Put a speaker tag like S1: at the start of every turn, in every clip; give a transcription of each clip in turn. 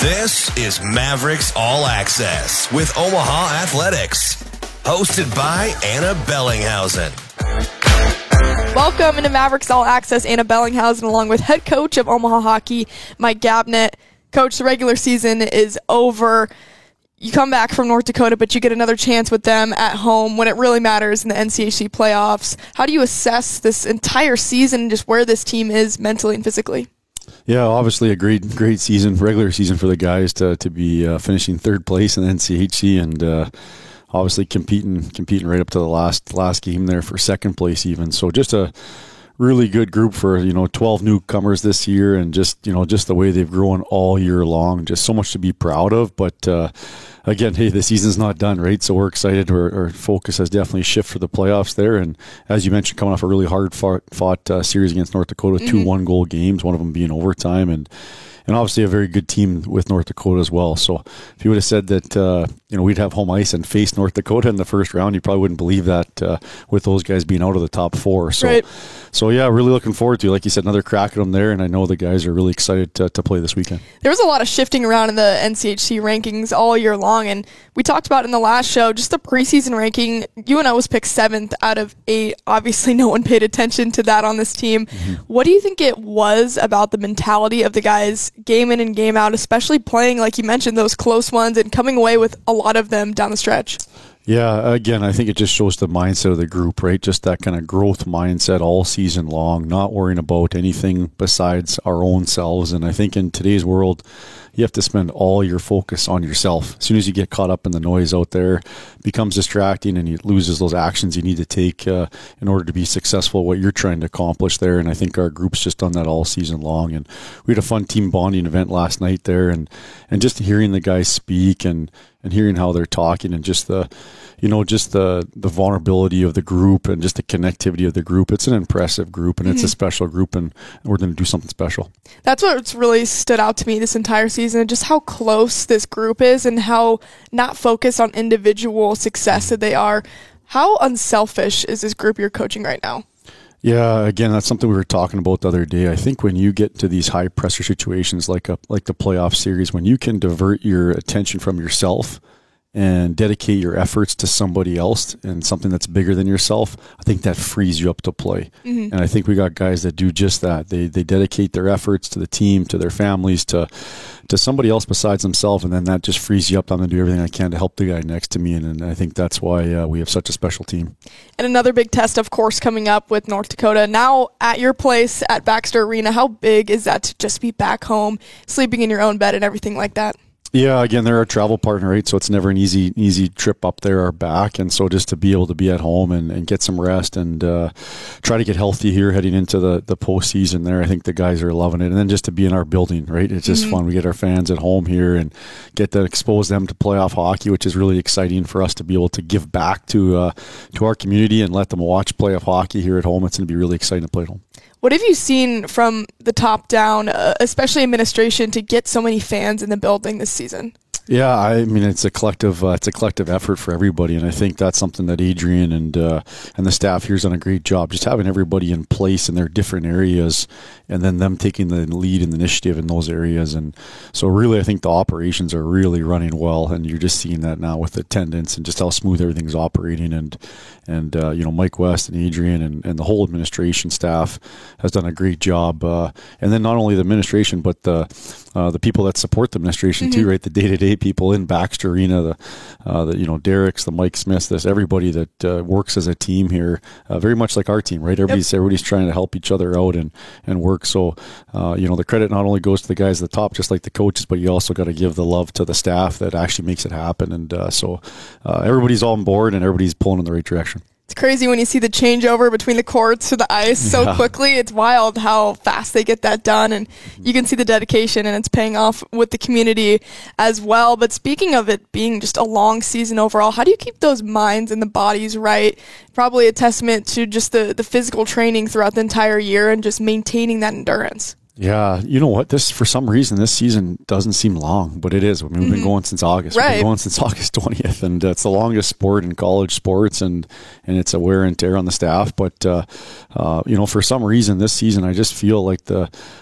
S1: This is Mavericks All Access with Omaha Athletics, hosted by Anna Bellinghausen.
S2: Welcome into Mavericks All Access. Anna Bellinghausen along with head coach of Omaha Hockey, Mike Gabnett. Coach, the regular season is over. You come back from North Dakota, but you get another chance with them at home when it really matters in the NCHC playoffs. How do you assess this entire season and just where this team is mentally and physically?
S3: Yeah, obviously a great season, regular season for the guys to be finishing third place in the NCHC and obviously competing right up to the last game there for second place even. So just a really good group for 12 newcomers this year, and just the way they've grown all year long. Just so much to be proud of. But again, hey, the season's not done, right? So we're excited. Our focus has definitely shifted for the playoffs there. And as you mentioned, coming off a really hard fought series against North Dakota, 2 one-goal games, one of them being overtime, and obviously a very good team with North Dakota as well. So if you would have said that we'd have home ice and face North Dakota in the first round, you probably wouldn't believe that with those guys being out of the top 4. So,
S2: right.
S3: So yeah, really looking forward to, like you said, another crack at them there, and I know the guys are really excited to play this weekend.
S2: There was a lot of shifting around in the NCHC rankings all year long, and we talked about in the last show, just the preseason ranking, UNO was picked 7th out of 8. Obviously, no one paid attention to that on this team. Mm-hmm. What do you think it was about the mentality of the guys game in and game out, especially playing, like you mentioned, those close ones and coming away with a lot of them down the stretch?
S3: Yeah, again, I think it just shows the mindset of the group, right? Just that kind of growth mindset all season long, not worrying about anything besides our own selves. And I think in today's world, you have to spend all your focus on yourself. As soon as you get caught up in the noise out there, it becomes distracting and it loses those actions you need to take in order to be successful at what you're trying to accomplish there. And I think our group's just done that all season long. And we had a fun team bonding event last night there, and just hearing the guys speak and hearing how they're talking, and just the vulnerability of the group and just the connectivity of the group. It's an impressive group, and it's a special group, and we're going to do something special.
S2: That's what's really stood out to me this entire season, just how close this group is and how not focused on individual success that they are. How unselfish is this group you're coaching right now?
S3: Yeah, again, that's something we were talking about the other day. I think when you get to these high pressure situations like the playoff series, when you can divert your attention from yourself and dedicate your efforts to somebody else and something that's bigger than yourself, I think that frees you up to play. Mm-hmm. And I think we got guys that do just that. They dedicate their efforts to the team, to their families, to somebody else besides themselves, and then that just frees you up. I'm going to do everything I can to help the guy next to me, and I think that's why we have such a special team.
S2: And another big test, of course, coming up with North Dakota. Now at your place at Baxter Arena, how big is that to just be back home, sleeping in your own bed and everything like that?
S3: Yeah, again, they're our travel partner, right? So it's never an easy trip up there or back. And so just to be able to be at home and get some rest and try to get healthy here heading into the postseason there, I think the guys are loving it. And then just to be in our building, right? It's just fun. We get our fans at home here and get to expose them to playoff hockey, which is really exciting for us to be able to give back to our community and let them watch playoff hockey here at home. It's going to be really exciting to play at home.
S2: What have you seen from the top down, especially administration, to get so many fans in the building this season?
S3: Yeah, I mean it's a collective effort for everybody, and I think that's something that Adrian and the staff here's done a great job, just having everybody in place in their different areas, and then them taking the lead and the initiative in those areas. And so really, I think the operations are really running well, and you're just seeing that now with attendance and just how smooth everything's operating. And Mike West and Adrian and the whole administration staff has done a great job. And then not only the administration, but the people that support the administration too, right? The day-to-day people in Baxter Arena, the Derek's, the Mike Smiths, everybody that works as a team here, very much like our team, right? Everybody's trying to help each other out and work. So, the credit not only goes to the guys at the top, just like the coaches, but you also got to give the love to the staff that actually makes it happen. And so everybody's on board and everybody's pulling in the right direction.
S2: It's crazy when you see the changeover between the courts to the ice so quickly. It's wild how fast they get that done, and you can see the dedication, and it's paying off with the community as well. But speaking of it being just a long season overall, how do you keep those minds and the bodies right? Probably a testament to just the physical training throughout the entire year and just maintaining that endurance.
S3: Yeah, you know what? For some reason, this season doesn't seem long, but it is. I mean, we've been going since August.
S2: Right.
S3: We've been going since August 20th, and it's the longest sport in college sports, and it's a wear and tear on the staff. But for some reason, this season, I just feel like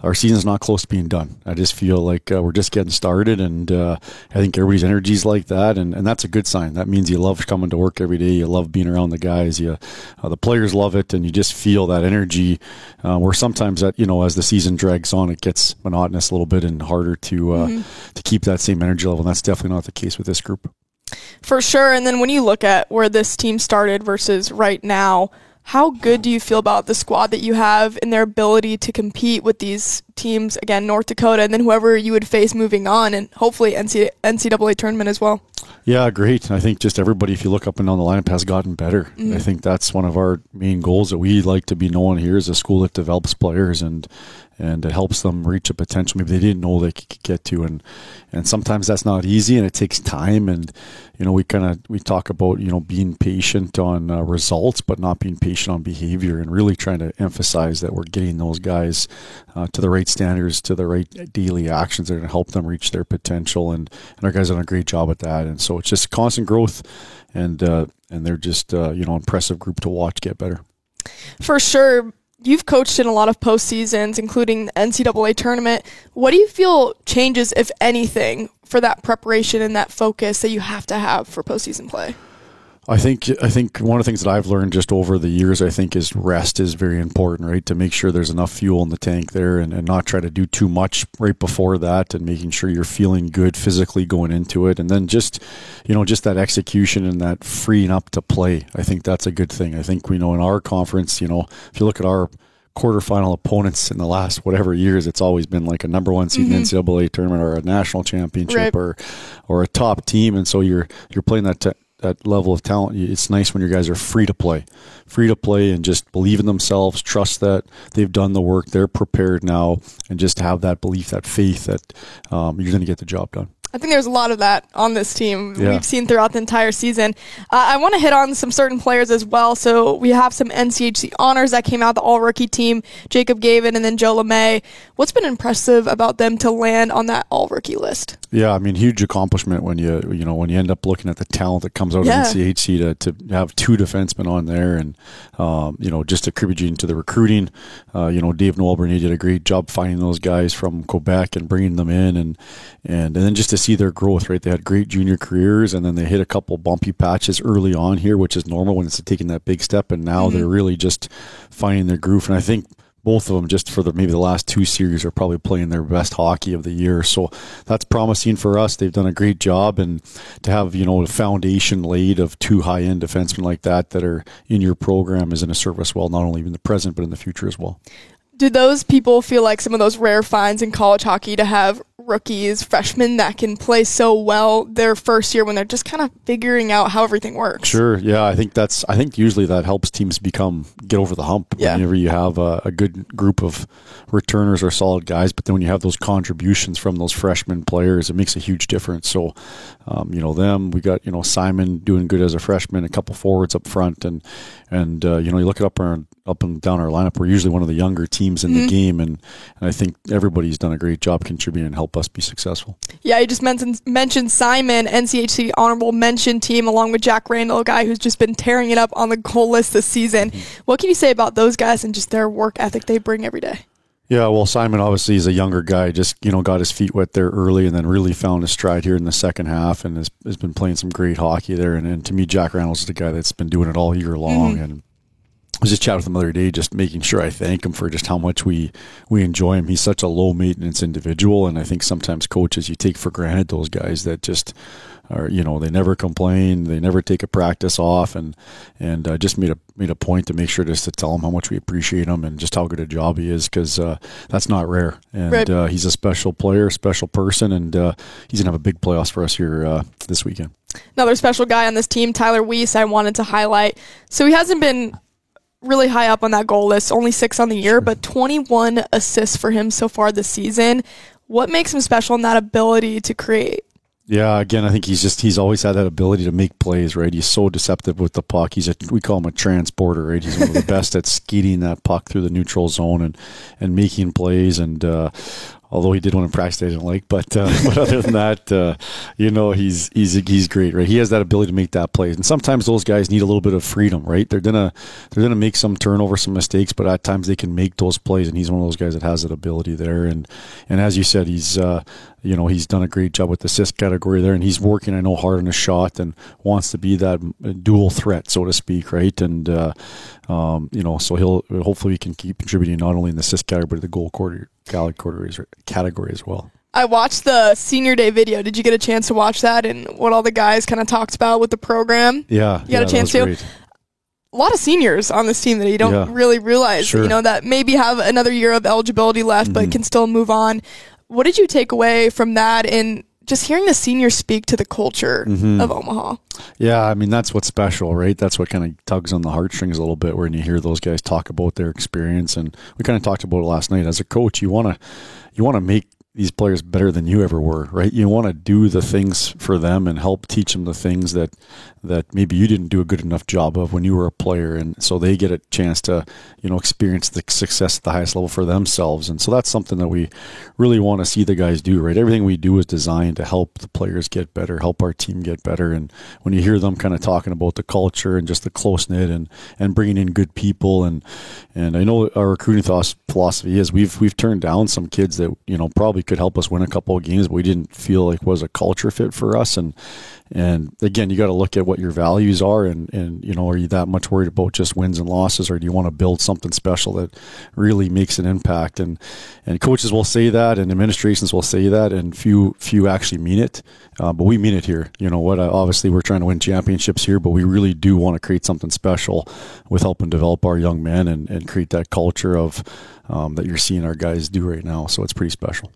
S3: our season's not close to being done. I just feel like we're just getting started, and I think everybody's energy is like that, and that's a good sign. That means you love coming to work every day. You love being around the guys. The players love it, and you just feel that energy. Where sometimes that as the season drags on, it gets monotonous a little bit and harder to keep that same energy level. And that's definitely not the case with this group.
S2: For sure. And then when you look at where this team started versus right now, how good do you feel about the squad that you have and their ability to compete with these teams, again, North Dakota, and then whoever you would face moving on, and hopefully NCAA tournament as well?
S3: Yeah, great. I think just everybody, if you look up and down the lineup, has gotten better. I think that's one of our main goals, that we like to be known here as a school that develops players and it helps them reach a potential maybe they didn't know they could get to. And sometimes that's not easy, and it takes time. And, we talk about, being patient on results, but not being patient on behavior, and really trying to emphasize that we're getting those guys to the right standards, to the right daily actions that are going to help them reach their potential. And our guys have done a great job at that. And so it's just constant growth, and they're just, impressive group to watch get better.
S2: For sure. You've coached in a lot of postseasons, including the NCAA tournament. What do you feel changes, if anything, for that preparation and that focus that you have to have for postseason play?
S3: I think one of the things that I've learned just over the years, I think, is rest is very important, right? To make sure there's enough fuel in the tank there, and not try to do too much right before that, and making sure you're feeling good physically going into it. And then just that execution and that freeing up to play. I think that's a good thing. I think in our conference, if you look at our quarterfinal opponents in the last whatever years, it's always been like a number one seed in the NCAA tournament, or a national championship,
S2: right,
S3: or a top team. And so you're playing that level of talent. It's nice when your guys are free to play and just believe in themselves, trust that they've done the work, they're prepared now, and just have that belief, that faith that you're going to get the job done.
S2: I think there's a lot of that on this team.
S3: Yeah.
S2: We've seen throughout the entire season. I want to hit on some certain players as well. So we have some NCHC honors that came out, the all-rookie team, Jacob Gavin and then Joe LeMay. What's been impressive about them to land on that all-rookie list?
S3: Yeah, I mean, huge accomplishment when you end up looking at the talent that comes out of NCHC to have two defensemen on there, and just attributing to the recruiting. Dave Noel-Bernier did a great job finding those guys from Quebec and bringing them in, and then just to see their growth, right? They had great junior careers, and then they hit a couple bumpy patches early on here, which is normal when it's taking that big step, and now they're really just finding their groove. And I think both of them, just for maybe the last two series, are probably playing their best hockey of the year. So that's promising for us. They've done a great job, and to have a foundation laid of two high-end defensemen like that are in your program is going to serve us well, not only in the present but in the future as well.
S2: Do those people feel like some of those rare finds in college hockey to have rookies, freshmen that can play so well their first year when they're just kind of figuring out how everything works? Sure.
S3: Yeah, I think usually that helps teams get over the hump.
S2: Yeah. Whenever
S3: you have a good group of returners or solid guys, but then when you have those contributions from those freshman players, it makes a huge difference. So, we got, Simon doing good as a freshman, a couple forwards up front, and you look it up and down our lineup, we're usually one of the younger teams in the game, and I think everybody's done a great job contributing and help us be successful.
S2: Yeah, you just mentioned Simon, NCHC honorable mention team, along with Jack Randall, a guy who's just been tearing it up on the goal list this season. What can you say about those guys and just their work ethic they bring every day?
S3: Yeah, well, Simon obviously is a younger guy, just, got his feet wet there early, and then really found his stride here in the second half, and has been playing some great hockey there. And to me, Jack Randall's the guy that's been doing it all year long, and I was just chatting with him the other day, just making sure I thank him for just how much we enjoy him. He's such a low-maintenance individual, and I think sometimes coaches, you take for granted those guys that just are, they never complain, they never take a practice off, and just made a point to make sure just to tell him how much we appreciate him and just how good a job he is, because that's not rare. And
S2: right.
S3: He's a special player, special person, and he's going to have a big playoffs for us here this weekend.
S2: Another special guy on this team, Tyler Weiss, I wanted to highlight. So he hasn't been really high up on that goal list, only 6 on the year, but 21 assists for him so far this season. What makes him special in that ability to create?
S3: Yeah, again, I think he's always had that ability to make plays, right? He's so deceptive with the puck. We call him a transporter, right? He's one of the best at skating that puck through the neutral zone and making plays. And although he did one in practice I didn't like, but other than that, he's great, right? He has that ability to make that play. And sometimes those guys need a little bit of freedom, right? They're gonna make some turnover, some mistakes, but at times they can make those plays. And he's one of those guys that has that ability there. And as you said, he's done a great job with the assist category there, and he's working, I know, hard on his shot and wants to be that dual threat, so to speak, right? And, so hopefully he can keep contributing not only in the assist category, but the goal category as well.
S2: I watched the senior day video. Did you get a chance to watch that and what all the guys kind of talked about with the program?
S3: Yeah.
S2: You got a chance to?
S3: Great.
S2: A lot of seniors on this team that you don't really realize,
S3: sure.
S2: That maybe have another year of eligibility left, but can still move on. What did you take away from that and just hearing the seniors speak to the culture of Omaha?
S3: Yeah, I mean, that's what's special, right? That's what kind of tugs on the heartstrings a little bit when you hear those guys talk about their experience. And we kind of talked about it last night. As a coach, you want to make these players better than you ever were, right? You want to do the things for them and help teach them the things that maybe you didn't do a good enough job of when you were a player. And so they get a chance to, experience the success at the highest level for themselves. And so that's something that we really want to see the guys do, right? Everything we do is designed to help the players get better, help our team get better. And when you hear them kind of talking about the culture and just the close-knit and bringing in good people, and I know our recruiting philosophy is we've turned down some kids that, probably could help us win a couple of games, but we didn't feel like was a culture fit for us. And again, you got to look at what your values are, and are you that much worried about just wins and losses, or do you want to build something special that really makes an impact? And coaches will say that, and administrations will say that, and few actually mean it. But we mean it here. You know what? Obviously, we're trying to win championships here, but we really do want to create something special with helping develop our young men and create that culture of that you're seeing our guys do right now. So it's pretty special.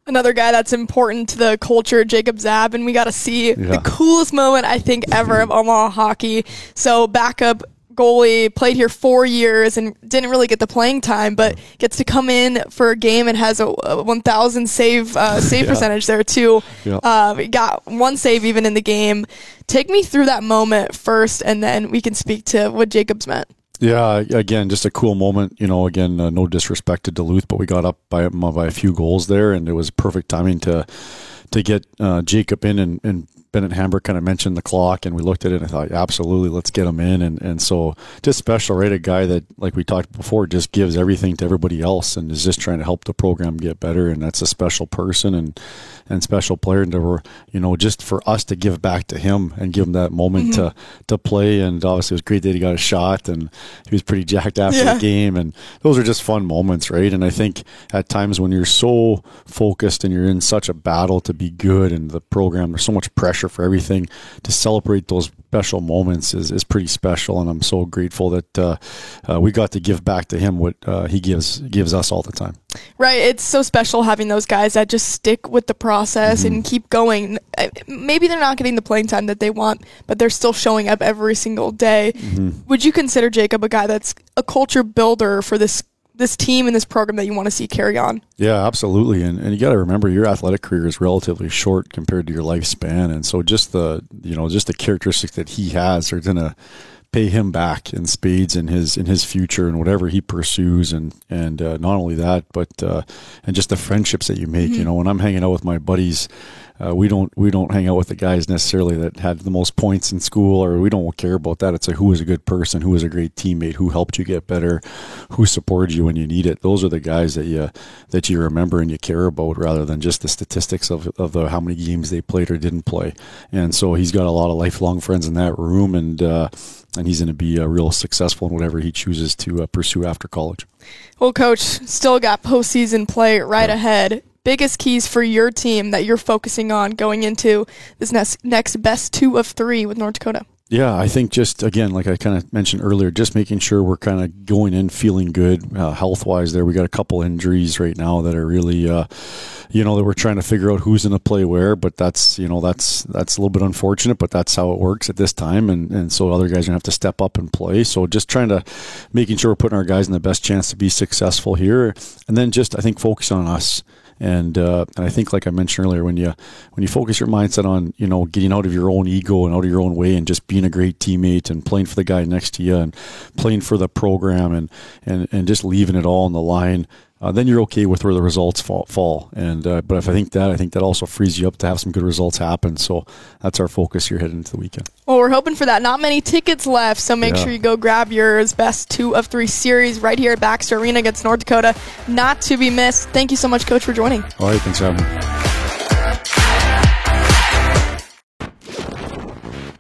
S2: Another guy that's important to the culture, Jacob Zab, and we got to see the coolest moment, I think, ever of Omaha hockey. So backup goalie, played here 4 years and didn't really get the playing time, but gets to come in for a game and has a 1,000 save percentage there too. He got one save even in the game. Take me through that moment first, and then we can speak to what Jacob's meant.
S3: Yeah, again, just a cool moment. Again, no disrespect to Duluth, but we got up by a few goals there, and it was perfect timing to get Jacob in. And Bennett Hamburg kind of mentioned the clock, and we looked at it and I thought, absolutely, let's get him in. And so just special, right? A guy that, like we talked before, just gives everything to everybody else and is just trying to help the program get better. And that's a special person and special player. And just for us to give back to him and give him that moment to play. And obviously it was great that he got a shot, and he was pretty jacked after the game. And those are just fun moments, right? And I think at times when you're so focused and you're in such a battle to be good in the program, there's so much pressure for everything, to celebrate those special moments is pretty special. And I'm so grateful that we got to give back to him what he gives us all the time.
S2: Right. It's so special having those guys that just stick with the process and keep going. Maybe they're not getting the playing time that they want, but they're still showing up every single day. Would you consider Jacob a guy that's a culture builder for this team and this program that you want to see carry on? Yeah,
S3: absolutely. And you got to remember, your athletic career is relatively short compared to your lifespan. And so just the characteristics that he has are going to pay him back in spades in his future and whatever he pursues. And not only that, but and just the friendships that you make. When I'm hanging out with my buddies, we don't hang out with the guys necessarily that had the most points in school, or we don't care about that. It's like, who is a good person, who is a great teammate, who helped you get better, who supported you when you need it. Those are the guys that you remember and you care about, rather than just the statistics of how many games they played or didn't play. And so he's got a lot of lifelong friends in that room, and he's going to be real successful in whatever he chooses to pursue after college.
S2: Well, Coach, still got postseason play right ahead. Biggest keys for your team that you're focusing on going into this next best 2 of 3 with North Dakota?
S3: Yeah, I think just, again, like I kind of mentioned earlier, just making sure we're kind of going in feeling good health-wise there. We got a couple injuries right now that are really, that we're trying to figure out who's going to play where, but that's a little bit unfortunate, but that's how it works at this time. And so other guys are going to have to step up and play. So just making sure we're putting our guys in the best chance to be successful here. And then just, I think, focus on us And I think, like I mentioned earlier, when you focus your mindset on, getting out of your own ego and out of your own way and just being a great teammate and playing for the guy next to you and playing for the program and just leaving it all on the line, then you're okay with where the results fall. And but if I think that also frees you up to have some good results happen. So that's our focus here heading into the weekend.
S2: Well, we're hoping for that. Not many tickets left, so make sure you go grab yours. Best 2 of 3 series right here at Baxter Arena against North Dakota. Not to be missed. Thank you so much, Coach, for joining.
S3: All right, thanks for having me.